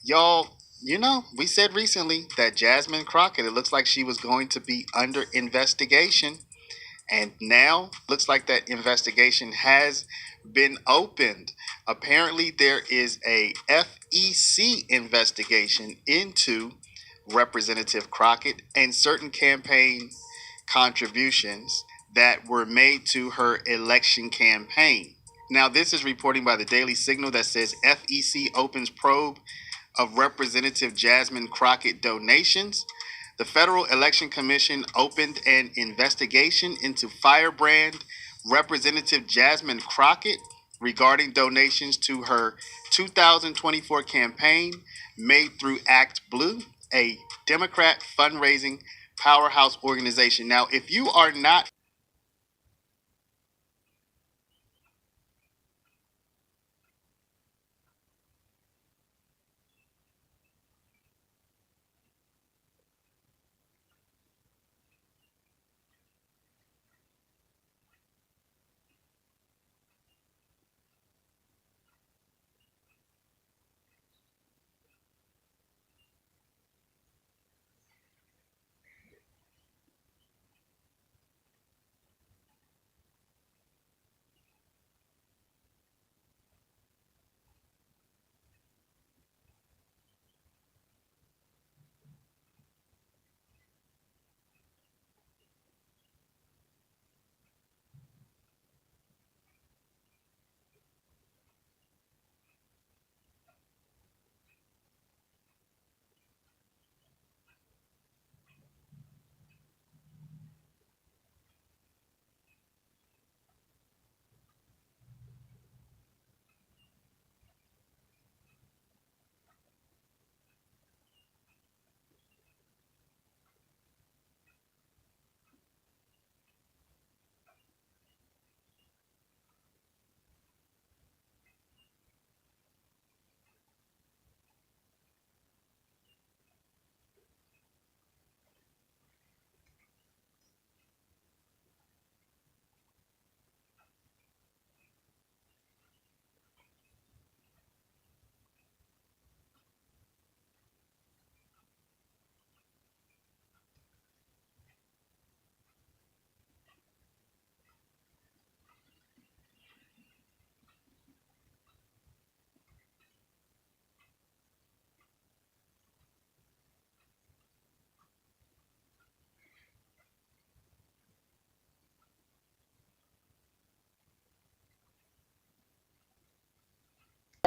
Y'all, we said recently that Jasmine Crockett, it looks like she was going to be under investigation. And now looks like that investigation has been opened. Apparently, there is a FEC investigation into Representative Crockett and certain campaign contributions that were made to her election campaign. Now, this is reporting by the Daily Signal that says FEC opens probe of Representative Jasmine Crockett donations. The Federal Election Commission opened an investigation into firebrand Representative Jasmine Crockett regarding donations to her 2024 campaign made through Act Blue, a Democrat fundraising powerhouse organization. Now, if you are not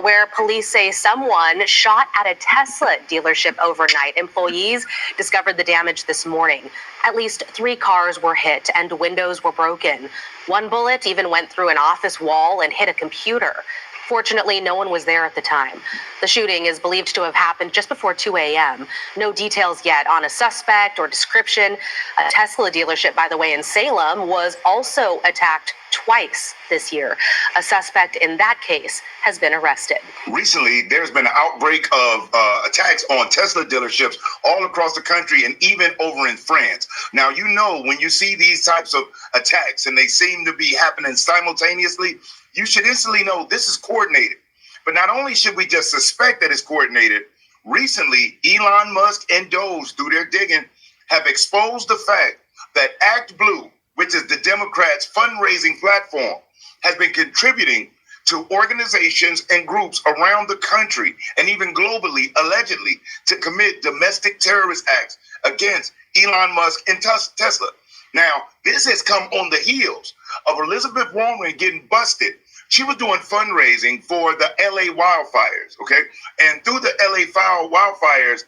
where police say someone shot at a Tesla dealership overnight. Employees discovered the damage this morning. At least 3 cars were hit and windows were broken. One bullet even went through an office wall and hit a computer. Fortunately, no one was there at the time. The shooting is believed to have happened just before 2 a.m. No details yet on a suspect or description. A Tesla dealership, by the way, in Salem was also attacked twice this year. A suspect in that case has been arrested. Recently, there's been an outbreak of attacks on Tesla dealerships all across the country and even over in France. Now, when you see these types of attacks and they seem to be happening simultaneously, you should instantly know this is coordinated. But not only should we just suspect that it's coordinated, recently, Elon Musk and Doge, through their digging, have exposed the fact that Act Blue, which is the Democrats' fundraising platform, has been contributing to organizations and groups around the country and even globally, allegedly, to commit domestic terrorist acts against Elon Musk and Tesla. Now, this has come on the heels of Elizabeth Warren getting busted. She was doing fundraising for the LA wildfires, okay? And through the LA wildfires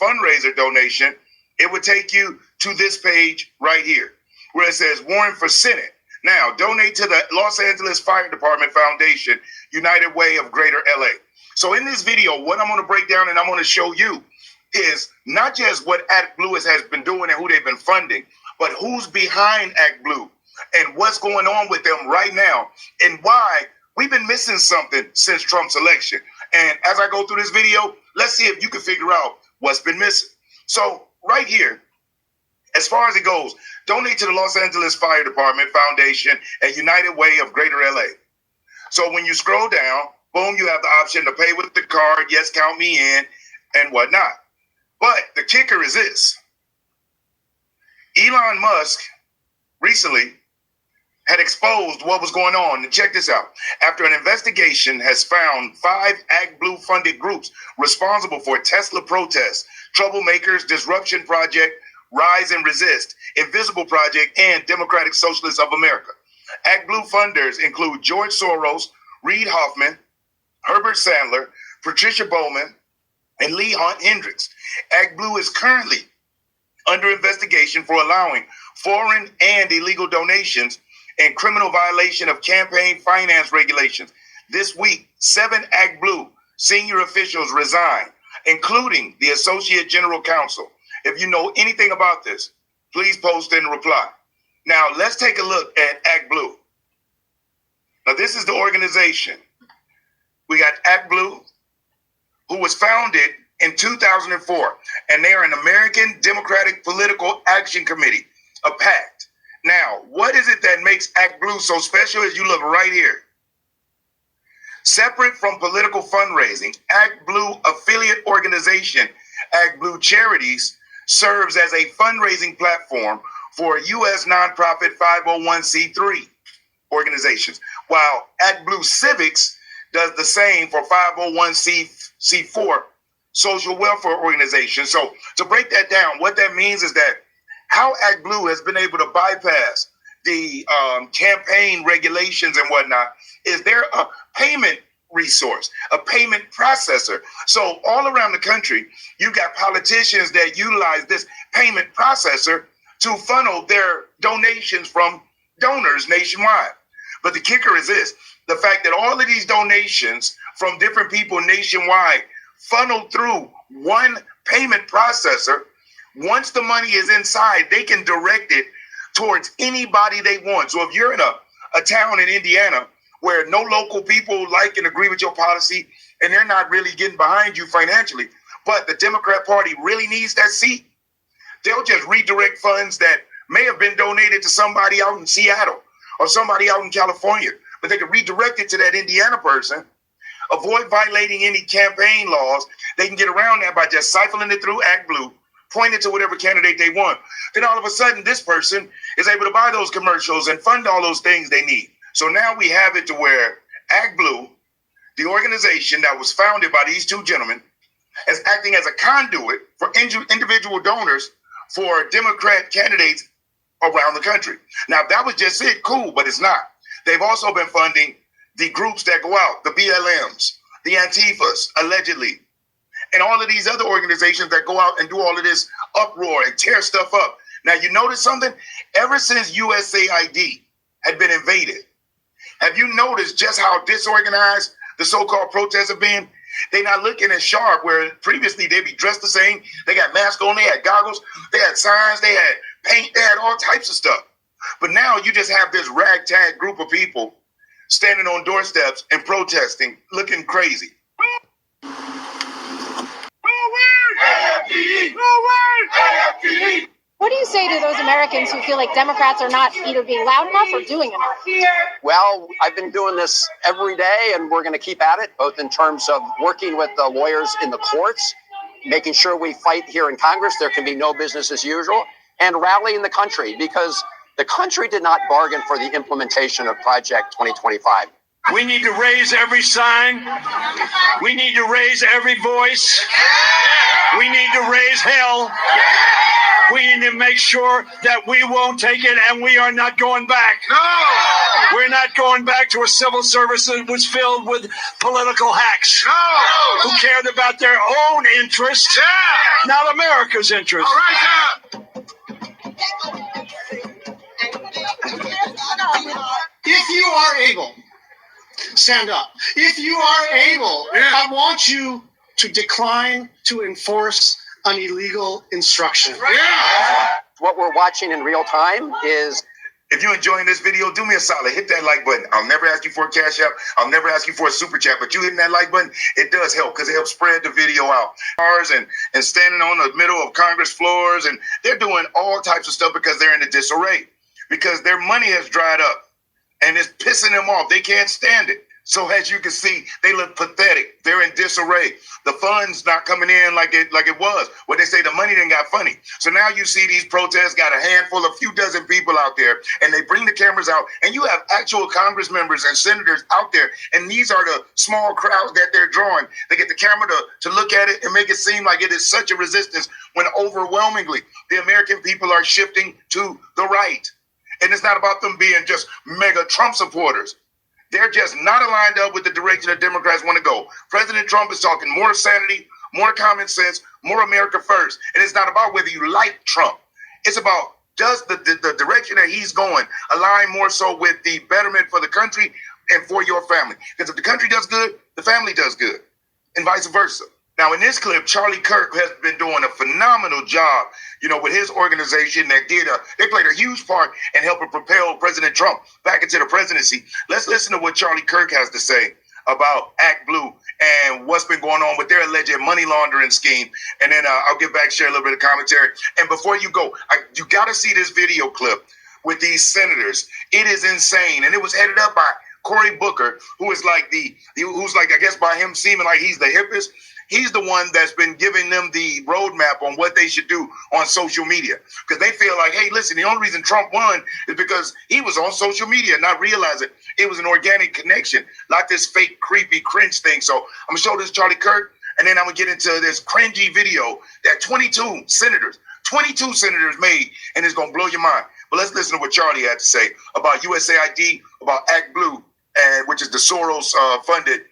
fundraiser donation, it would take you to this page right here, where it says Warren for Senate. Now, donate to the Los Angeles Fire Department Foundation, United Way of Greater LA. So in this video, what I'm going to break down and I'm going to show you is not just what Act Blue has been doing and who they've been funding, but who's behind Act Blue and what's going on with them right now and why we've been missing something since Trump's election. And as I go through this video, let's see if you can figure out what's been missing. So right here, as far as it goes, donate to the Los Angeles Fire Department Foundation and United Way of Greater LA. So when you scroll down, Boom, you have the option to pay with the card. Yes, count me in and whatnot. But the kicker is this. Elon Musk recently had exposed what was going on. And check this out. After an investigation has found 5 ActBlue funded groups responsible for Tesla protests, Troublemakers, Disruption Project, Rise and Resist, Invisible Project, and Democratic Socialists of America. ActBlue funders include George Soros, Reid Hoffman, Herbert Sandler, Patricia Bowman, and Lee Hunt Hendricks. ActBlue is currently under investigation for allowing foreign and illegal donations and criminal violation of campaign finance regulations. This week, 7 ActBlue senior officials resigned, including the Associate General Counsel. If you know anything about this, please post in reply. Now, let's take a look at ActBlue. Now, this is the organization. We got ActBlue, who was founded in 2004, and they are an American Democratic Political Action Committee, a PAC. Now, what is it that makes ActBlue so special? As you look right here. Separate from political fundraising, ActBlue affiliate organization, ActBlue Charities, serves as a fundraising platform for U.S. nonprofit 501c3 organizations, while ActBlue Civics does the same for 501c4 social welfare organizations. So to break that down, what that means is that how ActBlue has been able to bypass the campaign regulations and whatnot is they're a payment resource, a payment processor. So all around the country, you got politicians that utilize this payment processor to funnel their donations from donors nationwide. But the kicker is this, the fact that all of these donations from different people nationwide funnel through one payment processor. Once the money is inside, they can direct it towards anybody they want. So if you're in a town in Indiana where no local people like and agree with your policy and they're not really getting behind you financially, but the Democrat Party really needs that seat, they'll just redirect funds that may have been donated to somebody out in Seattle or somebody out in California, but they can redirect it to that Indiana person, avoid violating any campaign laws. They can get around that by just siphoning it through ActBlue, point it to whatever candidate they want. Then all of a sudden, this person is able to buy those commercials and fund all those things they need. So now we have it to where ActBlue, the organization that was founded by these two gentlemen, is acting as a conduit for individual donors for Democrat candidates around the country. Now, if that was just it, cool, but it's not. They've also been funding the groups that go out, the BLMs, the Antifas, allegedly, and all of these other organizations that go out and do all of this uproar and tear stuff up. Now, you notice something? Ever since USAID had been invaded, have you noticed just how disorganized the so-called protests have been? They're not looking as sharp, where previously they'd be dressed the same. They got masks on, they had goggles, they had signs, they had paint, they had all types of stuff. But now you just have this ragtag group of people standing on doorsteps and protesting, looking crazy. What do you say to those Americans who feel like Democrats are not either being loud enough or doing enough? Well, I've been doing this every day, and we're going to keep at it, both in terms of working with the lawyers in the courts, making sure we fight here in Congress, there can be no business as usual, and rallying the country, because the country did not bargain for the implementation of Project 2025. We need to raise every sign. We need to raise every voice. We need to raise hell. We need to make sure that we won't take it, and we are not going back. No! We're not going back to a civil service that was filled with political hacks. No! Who cared about their own interests, not America's interests. All right, If you are able, stand up. If you are able, I want you to decline to enforce an illegal instruction. What we're watching in real time is... If you're enjoying this video, do me a solid. Hit that like button. I'll never ask you for a cash app. I'll never ask you for a super chat. But you hitting that like button, it does help because it helps spread the video out. And standing on the middle of Congress floors. And they're doing all types of stuff because they're in a disarray. Because their money has dried up. And it's pissing them off. They can't stand it. So as you can see, they look pathetic. They're in disarray. The funds not coming in like it was. What they say, the money done got funny. So now you see these protests got a handful, a few dozen people out there, and they bring the cameras out, and you have actual Congress members and senators out there, and these are the small crowds that they're drawing. They get the camera to look at it and make it seem like it is such a resistance when overwhelmingly the American people are shifting to the right. And it's not about them being just mega Trump supporters. They're just not aligned up with the direction that Democrats want to go. President Trump is talking more sanity, more common sense, more America first. And it's not about whether you like Trump. It's about, does the direction that he's going align more so with the betterment for the country and for your family? Because if the country does good, the family does good, and vice versa. Now, in this clip, Charlie Kirk has been doing a phenomenal job, with his organization that they played a huge part in helping propel President Trump back into the presidency. Let's listen to what Charlie Kirk has to say about Act Blue and what's been going on with their alleged money laundering scheme. And then I'll get back, share a little bit of commentary. And before you go, you got to see this video clip with these senators. It is insane. And it was headed up by Cory Booker, who's like, I guess by him seeming like he's the hippest. He's the one that's been giving them the roadmap on what they should do on social media. Because they feel like, hey, listen, the only reason Trump won is because he was on social media, not realizing it was an organic connection, not this fake, creepy, cringe thing. So I'm going to show this Charlie Kirk, and then I'm going to get into this cringy video that 22 senators made, and it's going to blow your mind. But let's listen to what Charlie had to say about USAID, about Act Blue, which is the Soros-funded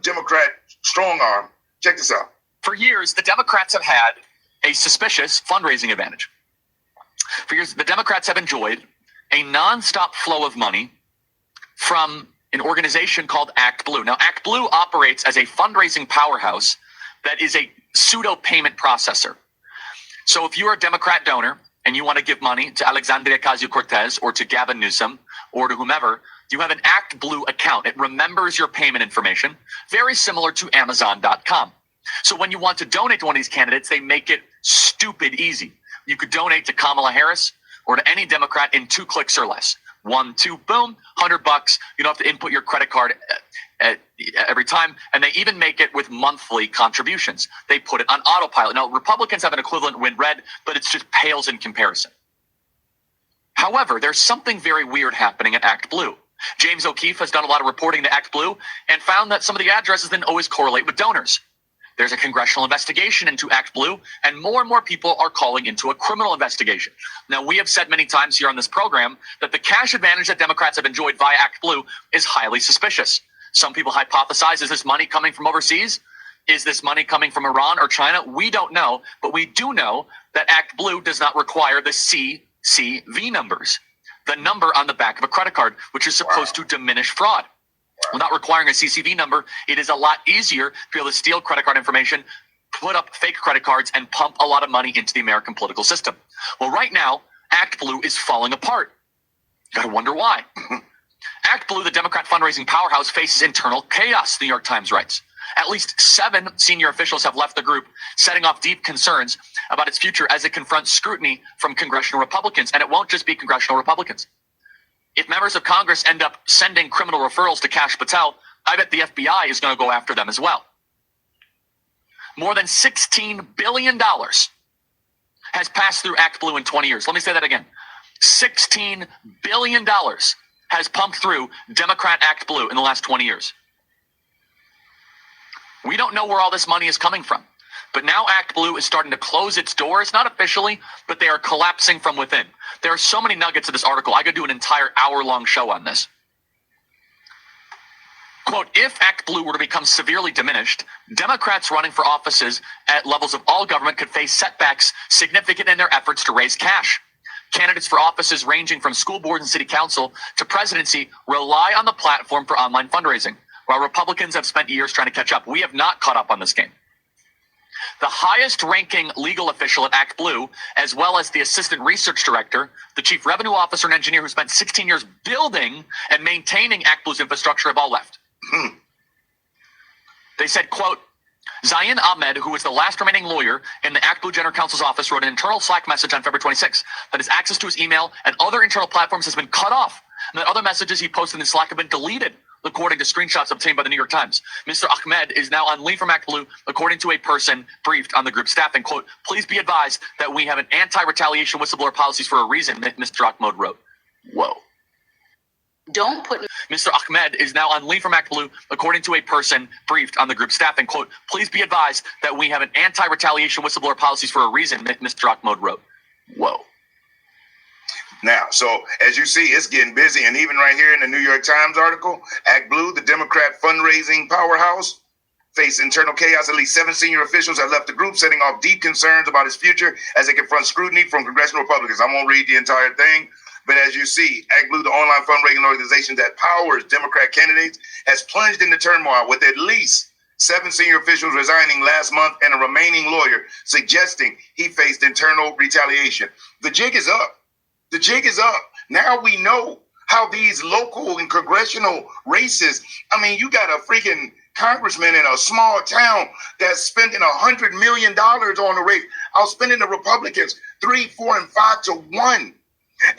Democrat strong arm. Check this out. For years, the Democrats have had a suspicious fundraising advantage. For years, the Democrats have enjoyed a nonstop flow of money from an organization called Act Blue. Now, Act Blue operates as a fundraising powerhouse that is a pseudo payment processor. So if you're a Democrat donor and you want to give money to Alexandria Ocasio-Cortez or to Gavin Newsom or to whomever, you have an Act Blue account. It remembers your payment information, very similar to Amazon.com. So when you want to donate to one of these candidates, they make it stupid easy. You could donate to Kamala Harris or to any Democrat in 2 clicks or less. 1, 2, boom, $100. You don't have to input your credit card every time. And they even make it with monthly contributions. They put it on autopilot. Now, Republicans have an equivalent win red, but it's just pales in comparison. However, there's something very weird happening at Act Blue. James O'Keefe has done a lot of reporting to Act Blue and found that some of the addresses didn't always correlate with donors. There's a congressional investigation into Act Blue, and more people are calling into a criminal investigation. Now, we have said many times here on this program that the cash advantage that Democrats have enjoyed via Act Blue is highly suspicious. Some people hypothesize, is this money coming from overseas? Is this money coming from Iran or China? We don't know, but we do know that Act Blue does not require the CCV numbers, the number on the back of a credit card, which is supposed to diminish fraud. Without requiring a CCV number, it is a lot easier to be able to steal credit card information, put up fake credit cards, and pump a lot of money into the American political system. Well, right now, Act Blue is falling apart. You gotta wonder why. Act Blue, the Democrat fundraising powerhouse, faces internal chaos, the New York Times writes. At least 7 senior officials have left the group, setting off deep concerns about its future as it confronts scrutiny from congressional Republicans. And it won't just be congressional Republicans. If members of Congress end up sending criminal referrals to Kash Patel, I bet the FBI is going to go after them as well. More than $16 billion has passed through Act Blue in 20 years. Let me say that again. $16 billion has pumped through Democrat Act Blue in the last 20 years. We don't know where all this money is coming from. But now Act Blue is starting to close its doors, not officially, but they are collapsing from within. There are so many nuggets of this article. I could do an entire hour-long show on this. Quote, if Act Blue were to become severely diminished, Democrats running for offices at levels of all government could face setbacks significant in their efforts to raise cash. Candidates for offices ranging from school board and city council to presidency rely on the platform for online fundraising, while Republicans have spent years trying to catch up. We have not caught up on this game. The highest-ranking legal official at Act Blue, as well as the assistant research director, the chief revenue officer and engineer who spent 16 years building and maintaining Act Blue's infrastructure, have all left. They said, quote, Zain Ahmed, who was the last remaining lawyer in the Act Blue General Counsel's office, wrote an internal Slack message on February 26 that his access to his email and other internal platforms has been cut off, and that other messages he posted in Slack have been deleted. according to screenshots obtained by the New York Times. Mr. Ahmed is now on leave from Act Blue, according to a person briefed on the group staff. And quote, please be advised that we have an anti-retaliation whistleblower policies for a reason, Mr. Ahmed wrote. Whoa. Don't put Mr. Ahmed is now on leave from Act Blue, according to a person briefed on the group staff. And quote, please be advised that we have an anti-retaliation whistleblower policies for a reason, Mr. Ahmed wrote. Whoa. Now, so as you see, it's getting busy. And even right here in the New York Times article, Act Blue, the Democrat fundraising powerhouse, faced internal chaos. At least 7 senior officials have left the group, setting off deep concerns about its future as they confront scrutiny from congressional Republicans. I won't read the entire thing, but as you see, Act Blue, the online fundraising organization that powers Democrat candidates, has plunged into turmoil with at least 7 senior officials resigning last month and a remaining lawyer suggesting he faced internal retaliation. The jig is up. The jig is up. Now we know how these local and congressional races, I mean, you got a freaking congressman in a small town that's spending $100 million on the race, outspending the Republicans 3, 4, and 5 to 1.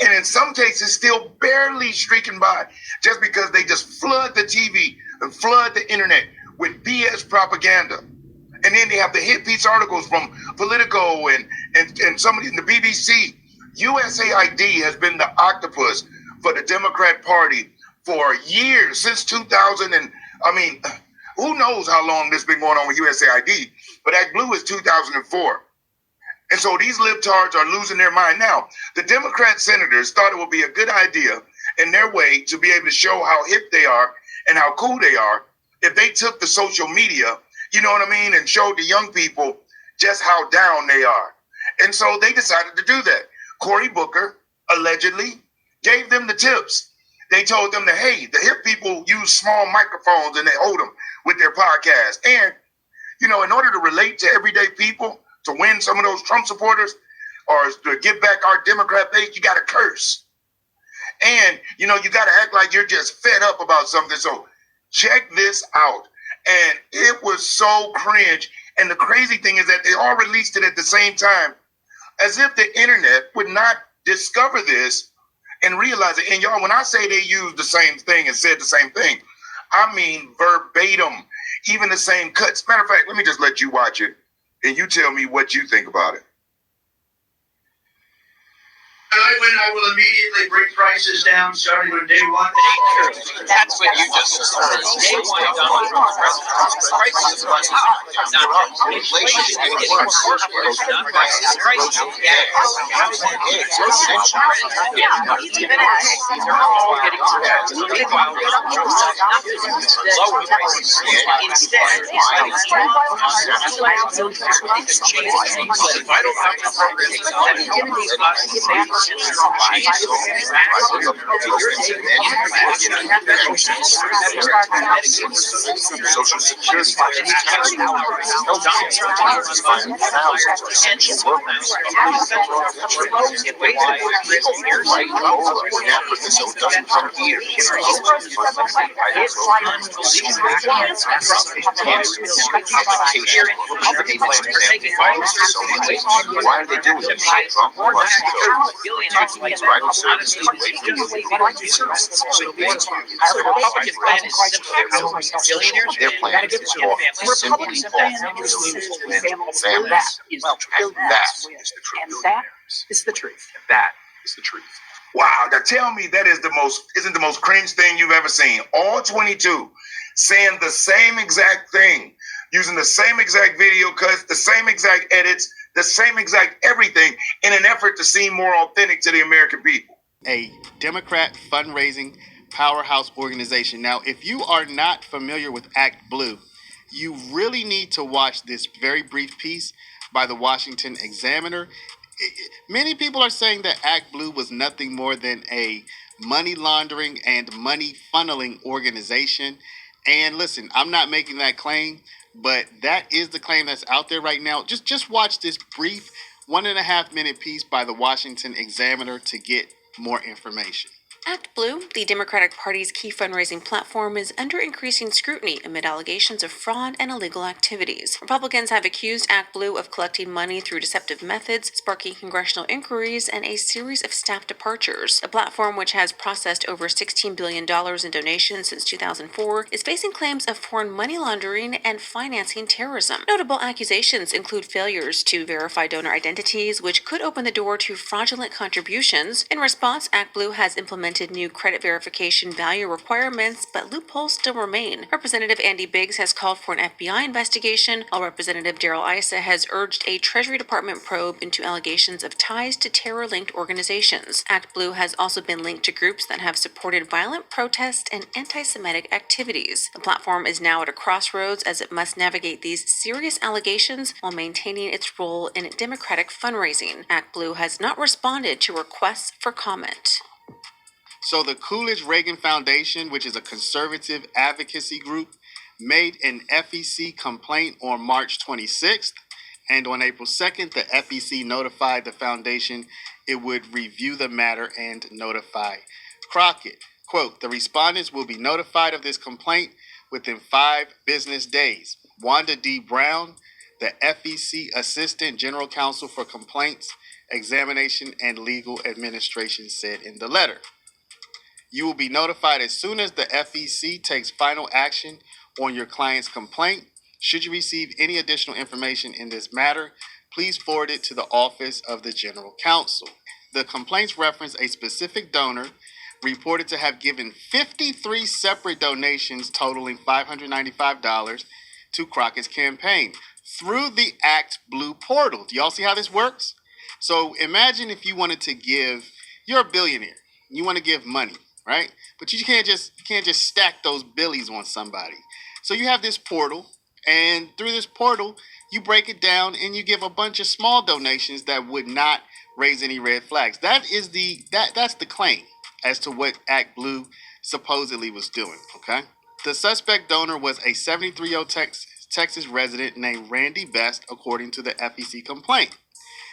And in some cases, still barely streaking by just because they just flood the TV and flood the internet with BS propaganda. And then they have the hit piece articles from Politico and somebody in the BBC. USAID has been the octopus for the Democrat Party for years, since 2000. And I mean, who knows how long this has been going on with USAID, but Act Blue is 2004. And so these libtards are losing their mind. Now, the Democrat senators thought it would be a good idea in their way to be able to show how hip they are and how cool they are if they took the social media, you know what I mean, and showed the young people just how down they are. And so they decided to do that. Cory Booker allegedly gave them the tips. They told them that, hey, the hip people use small microphones and they hold them with their podcast. And, you know, in order to relate to everyday people, to win some of those Trump supporters or to get back our Democrat base, you got to curse. And, you know, you got to act like you're just fed up about something. So check this out. And it was so cringe. And the crazy thing is that they all released it at the same time, as if the internet would not discover this and realize it. And y'all, when I say they used the same thing and said the same thing, I mean verbatim, even the same cuts. Matter of fact, let me just let you watch it and you tell me what you think about it. I will immediately bring prices down starting on day one. That's what you just said. Day one, prices are not inflation is going to get worse. Prices even as these are all getting lower prices. Instead, Social Security why are they doing this? Trump wants to take vital services away from the Republican plan is simple. Billionaires their plan is called simply families. That is the truth. That is the truth. That is the truth. Wow, now tell me that isn't the most cringe thing you've ever seen. All 22 saying the same exact thing, using the same exact video cuts, the same exact edits, the same exact everything in an effort to seem more authentic to the American people. A Democrat fundraising powerhouse organization. Now, if you are not familiar with Act Blue, you really need to watch this very brief piece by the Washington Examiner. Many people are saying that Act Blue was nothing more than a money laundering and money funneling organization. And listen, I'm not making that claim, but that is the claim that's out there right now. Just watch this brief 1.5 minute piece by the Washington Examiner to get more information. ActBlue, the Democratic Party's key fundraising platform, is under increasing scrutiny amid allegations of fraud and illegal activities. Republicans have accused ActBlue of collecting money through deceptive methods, sparking congressional inquiries and a series of staff departures. The platform, which has processed over $16 billion in donations since 2004, is facing claims of foreign money laundering and financing terrorism. Notable accusations include failures to verify donor identities, which could open the door to fraudulent contributions. In response, ActBlue has implemented new credit verification value requirements, but loopholes still remain. Representative Andy Biggs has called for an FBI investigation, while Representative Darrell Issa has urged a Treasury Department probe into allegations of ties to terror-linked organizations. ActBlue has also been linked to groups that have supported violent protests and anti-Semitic activities. The platform is now at a crossroads as it must navigate these serious allegations while maintaining its role in Democratic fundraising. ActBlue has not responded to requests for comment. So the Coolidge-Reagan Foundation, which is a conservative advocacy group, made an FEC complaint on March 26th, and on April 2nd, the FEC notified the foundation it would review the matter and notify Crockett. Quote, the respondents will be notified of this complaint within 5 business days. Wanda D. Brown, the FEC Assistant General Counsel for Complaints, Examination, and Legal Administration, said in the letter. You will be notified as soon as the FEC takes final action on your client's complaint. Should you receive any additional information in this matter, please forward it to the Office of the General Counsel. The complaints reference a specific donor reported to have given 53 separate donations totaling $595 to Crockett's campaign through the ActBlue portal. Do y'all see how this works? So imagine if you wanted to give, you're a billionaire, you want to give money, right? But you can't just stack those billies on somebody. So you have this portal, and through this portal, you break it down and you give a bunch of small donations that would not raise any red flags. That's the claim as to what ActBlue supposedly was doing, okay? The suspect donor was a 73-year-old Texas resident named Randy Best, according to the FEC complaint.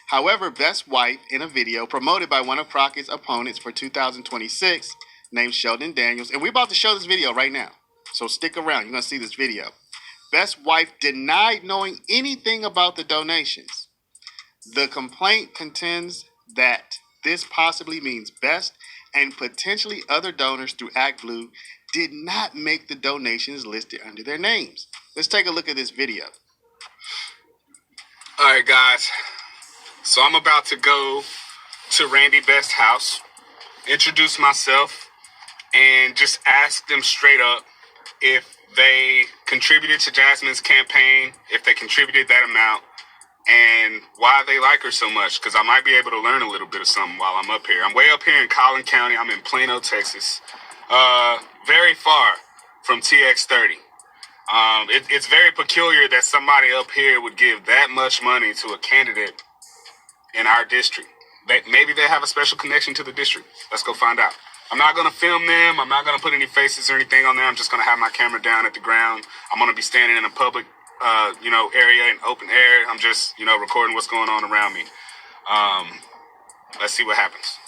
However, Best's wife, in a video promoted by one of Crockett's opponents for 2026, named Sheldon Daniels, and we're about to show this video right now, so stick around, you're going to see this video. Best's wife denied knowing anything about the donations. The complaint contends that this possibly means Best and potentially other donors through ActBlue did not make the donations listed under their names. Let's take a look at this video. All right, guys. So I'm about to go to Randy Best's house, introduce myself, and just ask them straight up if they contributed to Jasmine's campaign, if they contributed that amount, and why they like her so much, because I might be able to learn a little bit of something while I'm up here. I'm way up here in Collin County. I'm in Plano, Texas, very far from TX30. It's very peculiar that somebody up here would give that much money to a candidate in our district. Maybe they have a special connection to the district. Let's go find out. I'm not going to film them. I'm not going to put any faces or anything on there. I'm just going to have my camera down at the ground. I'm going to be standing in a public, area in open air. I'm just, recording what's going on around me. Let's see what happens.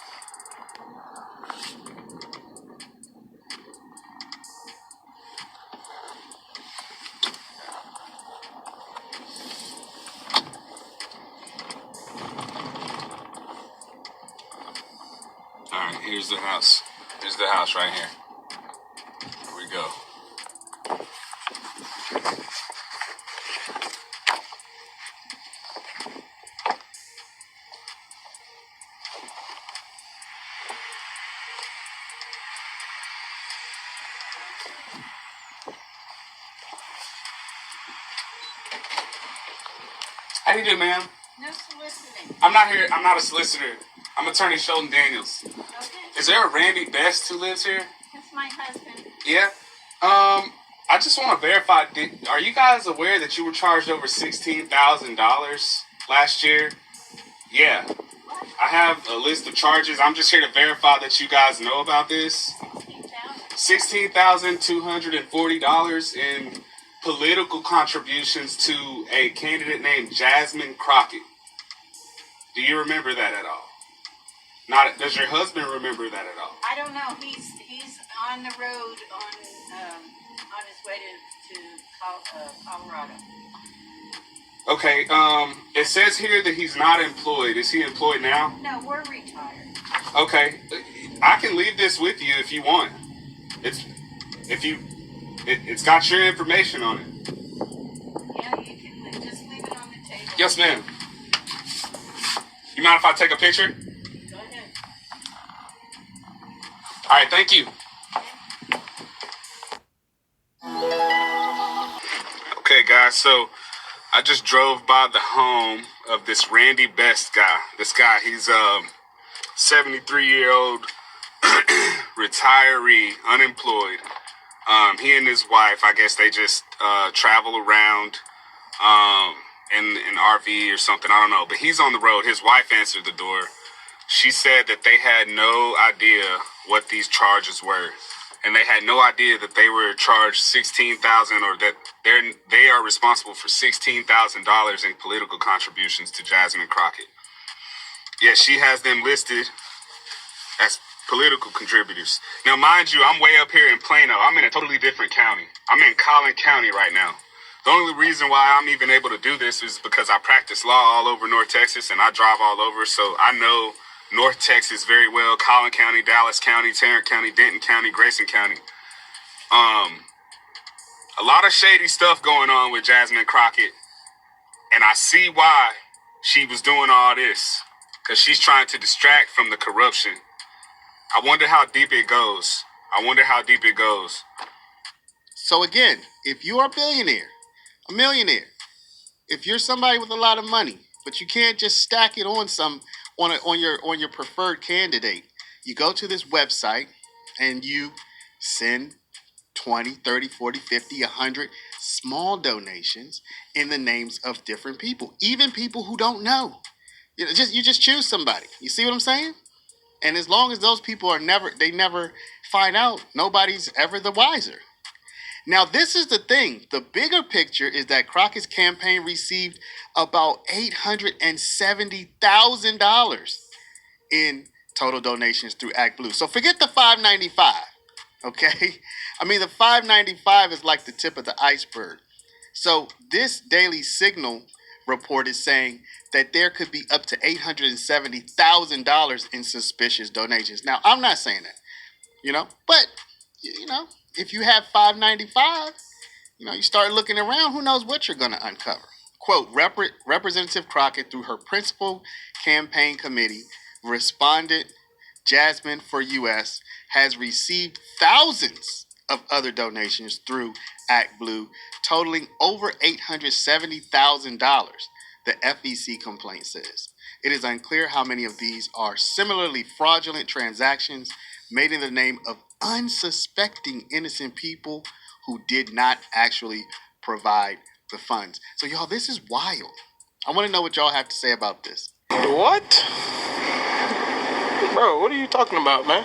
All right, here's the house. Here's the house right here. Here we go. How you doing, ma'am? No soliciting. I'm not a solicitor. I'm attorney Sheldon Daniels. Okay. Is there a Randy Best who lives here? That's my husband. Yeah. I just want to verify. Are you guys aware that you were charged over $16,000 last year? Yeah. What? I have a list of charges. I'm just here to verify that you guys know about this. $16,240 in political contributions to a candidate named Jasmine Crockett. Do you remember that at all? Not. Does your husband remember that at all? I don't know. He's on the road on his way to Colorado. Okay. It says here that he's not employed. Is he employed now? No, we're retired. Okay. I can leave this with you if you want. It's got your information on it. Yeah, you can just leave it on the table. Yes, ma'am. You mind if I take a picture? Go ahead. All right, thank you. Okay, guys, so I just drove by the home of this Randy Best guy. This guy, he's a 73-year-old retiree, unemployed. He and his wife, I guess they just travel around in an RV or something. I don't know. But he's on the road. His wife answered the door. She said that they had no idea what these charges were. And they had no idea that they were charged $16,000 or that they are responsible for $16,000 in political contributions to Jasmine Crockett. Yeah, she has them listed as political contributors. Now, mind you, I'm way up here in Plano. I'm in a totally different county. I'm in Collin County right now. The only reason why I'm even able to do this is because I practice law all over North Texas and I drive all over, so I know North Texas very well. Collin County, Dallas County, Tarrant County, Denton County, Grayson County. A lot of shady stuff going on with Jasmine Crockett, and I see why she was doing all this, because she's trying to distract from the corruption. I wonder how deep it goes. So again, if you are a millionaire, if you're somebody with a lot of money, but you can't just stack it on your preferred candidate, you go to this website and you send 20, 30, 40, 50, 100 small donations in the names of different people, even people who don't know. You just choose somebody. You see what I'm saying? And as long as those people never find out, nobody's ever the wiser. Now, this is the thing. The bigger picture is that Crockett's campaign received about $870,000 in total donations through Act Blue. So forget the $595, okay? I mean, the $595 is like the tip of the iceberg. So this Daily Signal report is saying that there could be up to $870,000 in suspicious donations. Now, I'm not saying that, but if you have $595, you start looking around, who knows what you're going to uncover. Quote, Representative Crockett, through her principal campaign committee, responded Jasmine for U.S., has received thousands of other donations through Act Blue, totaling over $870,000, the FEC complaint says. It is unclear how many of these are similarly fraudulent transactions made in the name of unsuspecting innocent people who did not actually provide the funds. So, y'all, this is wild. I want to know what y'all have to say about this. What? Bro, what are you talking about, man?